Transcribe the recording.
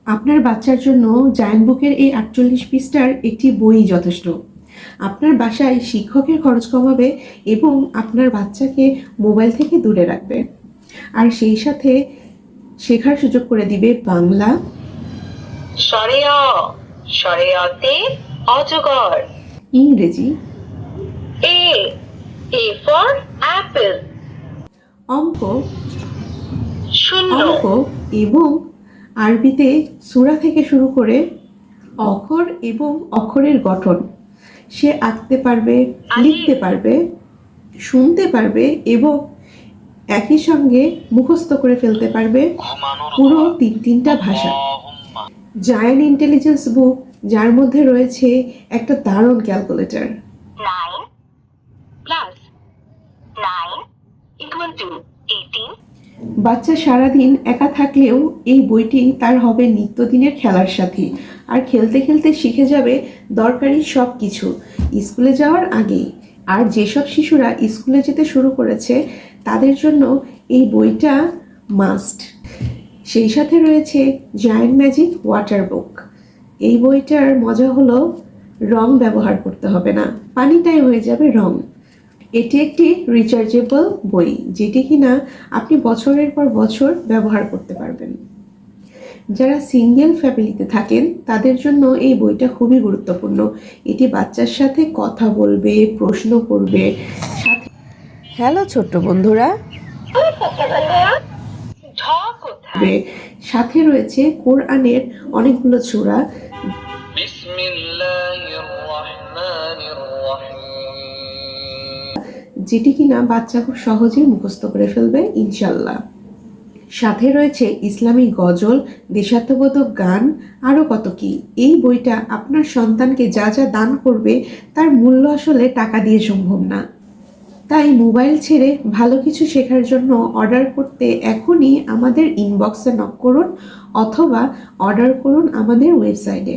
আপনার বাচ্চার জন্য জায়ান্ট বুকের এই 48 পৃষ্ঠার একটি বই যথেষ্ট। আপনার বাসায় শিক্ষকের খরচ কমাবে এবং আপনার বাচ্চাকে মোবাইল থেকে দূরে রাখবে, আর সেই সাথে শেখার সুযোগ করে দিবে বাংলা, সরেয়া সরেয়াতে অজগর, ইংরেজি, এ এ ফর অ্যাপল, অঙ্ক শূন্য, এবং আরবিতে সূরা থেকে শুরু করে অক্ষর এবং অক্ষরের গঠন সে আঁকতে পারবে, লিখতে পারবে, শুনতে পারবে এবং একই সঙ্গে মুখস্থ করে ফেলতে পারবে পুরো তিনটা ভাষা। জায়ান্ট ইন্টেলিজেন্স বুক, যার মধ্যে রয়েছে একটা দারুণ ক্যালকুলেটর। 9 plus 9 equal to 18। বাচ্চা সারাদিন একা থাকলেও এই বইটি তার হবে নিত্যদিনের খেলার সাথী, আর খেলতে খেলতে শিখে যাবে দরকারি সব কিছু স্কুলে যাওয়ার আগেই। আর যেসব শিশুরা স্কুলে যেতে শুরু করেছে তাদের জন্য এই বইটা মাস্ট। সেই সাথে রয়েছে জায়ান্ট ম্যাজিক ওয়াটার বুক। এই বইটার মজা হলো রং ব্যবহার করতে হবে না, পানিটাই হয়ে যাবে রং। এটি একটি রিচার্জেবল বই, যেটি কিনা আপনি বছরের পর বছর ব্যবহার করতে পারবেন। যারা সিঙ্গেল ফ্যামিলিতে থাকেন তাদের জন্য এই বইটা খুবই গুরুত্বপূর্ণ। এটি বাচ্চার সাথে কথা বলবে, প্রশ্ন করবে। হ্যালো ছোট্ট বন্ধুরা, সাথে রয়েছে কোরআনের অনেকগুলো সূরা, যেটি কিনা বাচ্চা খুব সহজেই মুখস্থ করে ফেলবে ইনশাল্লাহ। সাথে রয়েছে ইসলামিক গজল, দেশাত্মবোধক গান, আরও কত কি। এই বইটা আপনার সন্তানকে যা যা দান করবে তার মূল্য আসলে টাকা দিয়ে সম্ভব না। তাই মোবাইল ছেড়ে ভালো কিছু শেখার জন্য অর্ডার করতে এখনই আমাদের ইনবক্সে নক করুন অথবা অর্ডার করুন আমাদের ওয়েবসাইটে।